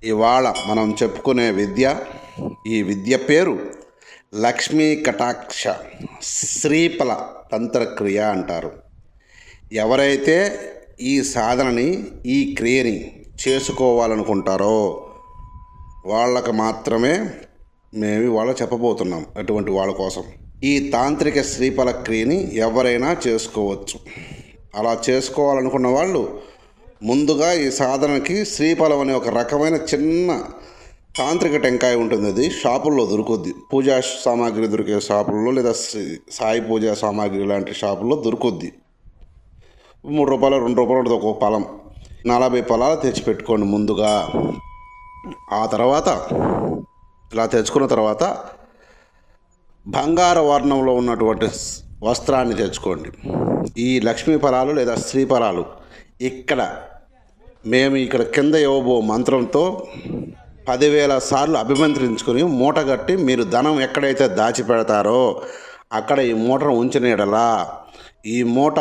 ఇవాళ మనం చెప్పుకునే విద్య, ఈ విద్య పేరు లక్ష్మీ కటాక్ష శ్రీఫల తంత్రక్రియ అంటారు. ఎవరైతే ఈ సాధనని, ఈ క్రియని చేసుకోవాలనుకుంటారో వాళ్ళకు మాత్రమే మేము ఇవాళ చెప్పబోతున్నాం. అటువంటి వాళ్ళ కోసం ఈ తాంత్రిక శ్రీఫల క్రియని ఎవరైనా చేసుకోవచ్చు. అలా చేసుకోవాలనుకున్న వాళ్ళు ముందుగా ఈ సాధనకి శ్రీఫలం అనే ఒక రకమైన చిన్న తాంత్రిక టెంకాయ ఉంటుంది. అది షాపుల్లో దొరుకుద్ది. పూజా సామాగ్రి దొరికే షాపుల్లో లేదా సాయి పూజా సామాగ్రి లాంటి షాపుల్లో దొరుకుద్ది. 3 రూపాయలు 2 రూపాయలు ఉంటుంది ఒక్కొక్క ఫలం. 40 ఫలాలు తెచ్చిపెట్టుకోండి ముందుగా. ఆ తర్వాత ఇలా తెచ్చుకున్న తర్వాత బంగారు వర్ణంలో ఉన్నటువంటి వస్త్రాన్ని తెచ్చుకోండి. ఈ లక్ష్మీ ఫలాలు లేదా శ్రీ ఫలాలు మేము ఇక్కడ కింద ఇవ్వబో మంత్రంతో 10,000 సార్లు అభిమంత్రించుకొని మూటగట్టి మీరు ధనం ఎక్కడైతే దాచిపెడతారో అక్కడ ఈ మూటను ఉంచిన యెడల, ఈ మూట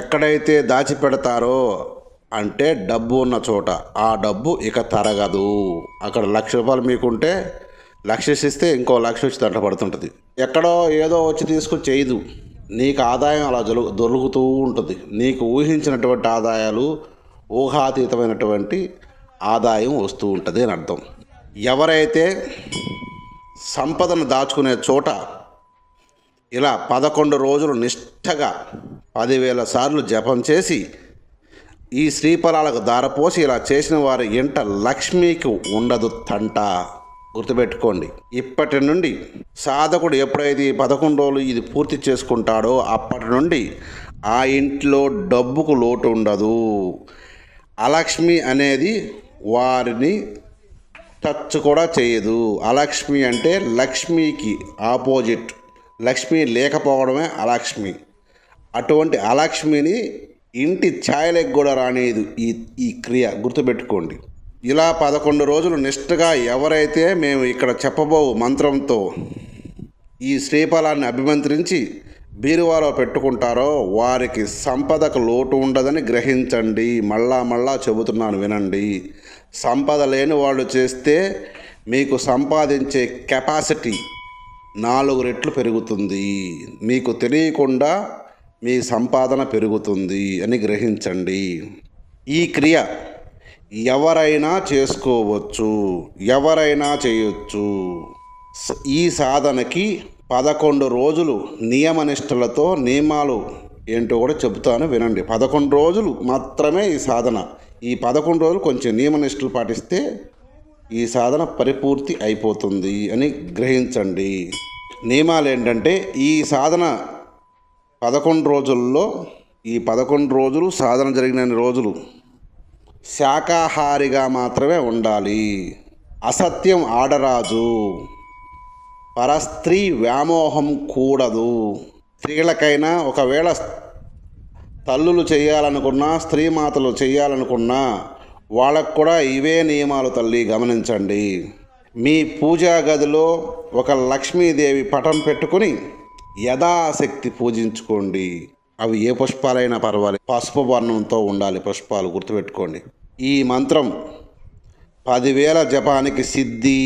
ఎక్కడైతే దాచిపెడతారో అంటే డబ్బు ఉన్న చోట ఆ డబ్బు ఇక తరగదు. అక్కడ 1,00,000 రూపాయలు మీకుంటే 1,00,000 ఇస్తే ఇంకో 1,00,000 వచ్చి దంట పడుతుంటుంది. ఎక్కడో ఏదో వచ్చి తీసుకుని చేయదు. నీకు ఆదాయం అలా దొరుకుతూ ఉంటుంది. నీకు ఊహించినటువంటి ఆదాయాలు, ఊహాతీతమైనటువంటి ఆదాయం వస్తూ ఉంటుంది అని అర్థం. ఎవరైతే సంపదను దాచుకునే చోట ఇలా 11 రోజులు నిష్ఠగా 10,000 సార్లు జపం చేసి ఈ శ్రీఫలాలకు దారపోసి ఇలా చేసిన వారి ఇంట లక్ష్మీకి ఉండదు తంట. గుర్తుపెట్టుకోండి. ఇప్పటి నుండి సాధకుడు ఎప్పుడైతే 11 రోజులు ఇది పూర్తి చేసుకుంటాడో అప్పటి నుండి ఆ ఇంట్లో డబ్బుకు లోటు ఉండదు. అలక్ష్మి అనేది వారిని టచ్ కూడా చేయదు. అలక్ష్మి అంటే లక్ష్మికి ఆపోజిట్. లక్ష్మి లేకపోవడమే అలక్ష్మి. అటువంటి అలక్ష్మిని ఇంటి ఛాయలకు కూడా రానేది ఈ క్రియ. గుర్తుపెట్టుకోండి. ఇలా 11 రోజులు నిష్ఠగా ఎవరైతే మేము ఇక్కడ చెప్పబో మంత్రంతో ఈ శ్రీఫలాన్ని అభిమంత్రించి బీరువాలో పెట్టుకుంటారో వారికి సంపదకు లోటు ఉండదని గ్రహించండి. మళ్ళా చెబుతున్నాను, వినండి. సంపద లేని వాళ్ళు చేస్తే మీకు సంపాదించే కెపాసిటీ 4 రెట్లు పెరుగుతుంది. మీకు తెలియకుండా మీ సంపాదన పెరుగుతుంది అని గ్రహించండి. ఈ క్రియ ఎవరైనా చేసుకోవచ్చు, ఎవరైనా చేయొచ్చు. ఈ సాధనకి 11 రోజులు నియమనిష్టలతో, నియమాలు ఏంటో కూడా చెబుతాను, వినండి. 11 రోజులు మాత్రమే ఈ సాధన. ఈ 11 రోజులు కొంచెం నియమనిష్టలు పాటిస్తే ఈ సాధన పరిపూర్తి అయిపోతుంది అని గ్రహించండి. నియమాలు ఏంటంటే, ఈ సాధన 11 రోజుల్లో, ఈ 11 రోజులు సాధన జరిగిన రోజులు శాకాహారిగా మాత్రమే ఉండాలి. అసత్యం ఆడరాజు. పరస్త్రీ వ్యామోహం కూడదు. స్త్రీలకైనా ఒకవేళ తల్లులు చేయాలనుకున్నా, స్త్రీమాతలు చేయాలనుకున్నా వాళ్ళకు కూడా ఇవే నియమాలు తల్లి, గమనించండి. మీ పూజా గదిలో ఒక లక్ష్మీదేవి పటం పెట్టుకుని యథాశక్తి పూజించుకోండి. అవి ఏ పుష్పాలైనా పర్వాలేదు, పసుపు వర్ణంతో ఉండాలి పుష్పాలు. గుర్తుపెట్టుకోండి. ఈ మంత్రం 10,000 జపానికి సిద్ధి.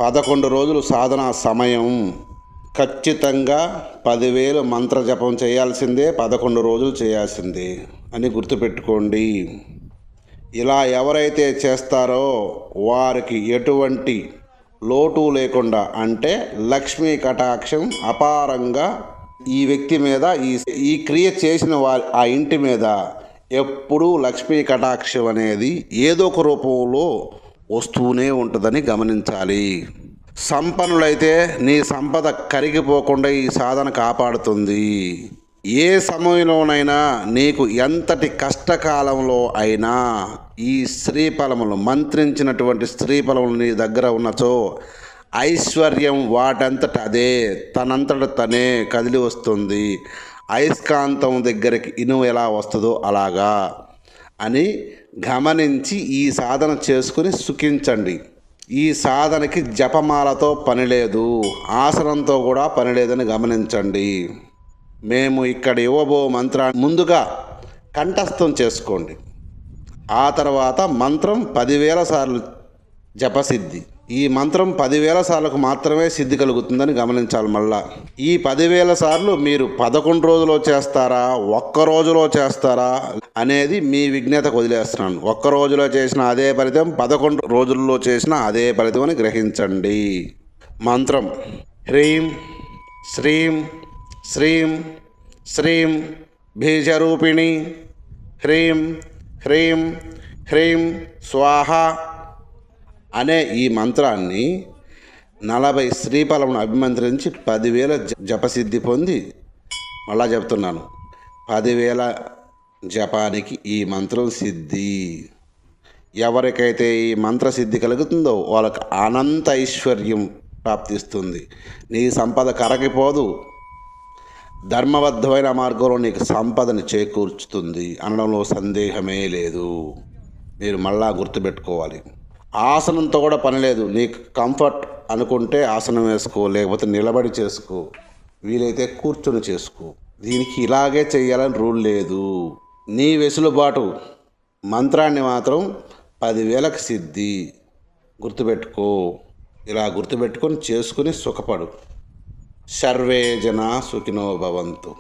11 రోజులు సాధనా సమయం. ఖచ్చితంగా 10,000 మంత్ర జపం చేయాల్సిందే, 11 రోజులు చేయాల్సిందే అని గుర్తుపెట్టుకోండి. ఇలా ఎవరైతే చేస్తారో వారికి ఎటువంటి లోటు లేకుండా, అంటే లక్ష్మీ కటాక్షం అపారంగా ఈ వ్యక్తి మీద, ఈ క్రియ చేసిన ఆ ఇంటి మీద ఎప్పుడూ లక్ష్మీ కటాక్షం అనేది ఏదో ఒక రూపంలో వస్తూనే ఉంటుందని గమనించాలి. సంపన్నులైతే నీ సంపద కరిగిపోకుండా ఈ సాధన కాపాడుతుంది. ఏ సమయంలోనైనా, నీకు ఎంతటి కష్టకాలంలో అయినా ఈ శ్రీఫలములు, మంత్రించినటువంటి శ్రీఫలములు నీ దగ్గర ఉన్నచో ఐశ్వర్యం వాటంతట అదే తనంతట తనే కదిలి వస్తుంది. అయస్కాంతం దగ్గరికి ఇనుము ఎలా వస్తుందో అలాగా అని గమనించి ఈ సాధన చేసుకుని సుఖించండి. ఈ సాధనకి జపమాలతో పని లేదు, ఆసనంతో కూడా పని లేదని గమనించండి. మేము ఇక్కడ ఇవ్వబో మంత్రాన్ని ముందుగా కంఠస్థం చేసుకోండి. ఆ తర్వాత మంత్రం 10,000 సార్లు జపసిద్ధి. ఈ మంత్రం 10,000 సార్లకు మాత్రమే సిద్ధి కలుగుతుందని గమనించాలి. మళ్ళా ఈ 10,000 సార్లు మీరు 11 రోజులో చేస్తారా, ఒక్క రోజులో చేస్తారా అనేది మీ విజ్ఞతకు వదిలేస్తున్నాను. ఒక్క రోజులో చేసిన అదే ఫలితం, 11 రోజుల్లో చేసిన అదే ఫలితం అని గ్రహించండి. మంత్రం హ్రీం శ్రీం శ్రీం శ్రీం బీజరూపిణి హ్రీం హ్రీం హ్రీం స్వాహ అనే ఈ మంత్రాన్ని 40 శ్రీఫలమును అభిమంత్రించి 10,000 జపసిద్ధి పొంది, మళ్ళా చెప్తున్నాను, 10,000 జపానికి ఈ మంత్రం సిద్ధి. ఎవరికైతే ఈ మంత్ర సిద్ధి కలుగుతుందో వాళ్ళకి అనంత ఐశ్వర్యం ప్రాప్తిస్తుంది. నీ సంపద కరగిపోదు, ధర్మబద్ధమైన మార్గంలో నీకు సంపదని చేకూర్చుతుంది అనడంలో సందేహమే లేదు. మీరు మళ్ళా గుర్తుపెట్టుకోవాలి. ఆసనంతో కూడా పని లేదు. నీకు కంఫర్ట్ అనుకుంటే ఆసనం వేసుకో, లేకపోతే నిలబడి చేసుకో, వీలైతే కూర్చొని చేసుకో. దీనికి ఇలాగే చేయాలని రూల్ లేదు. నీ వెసులుబాటు. మంత్రాన్ని మాత్రం 10,000కి సిద్ధి. గుర్తుపెట్టుకో. ఇలా గుర్తుపెట్టుకొని చేసుకుని సుఖపడు. సర్వే జనా సుఖినో భవంతు.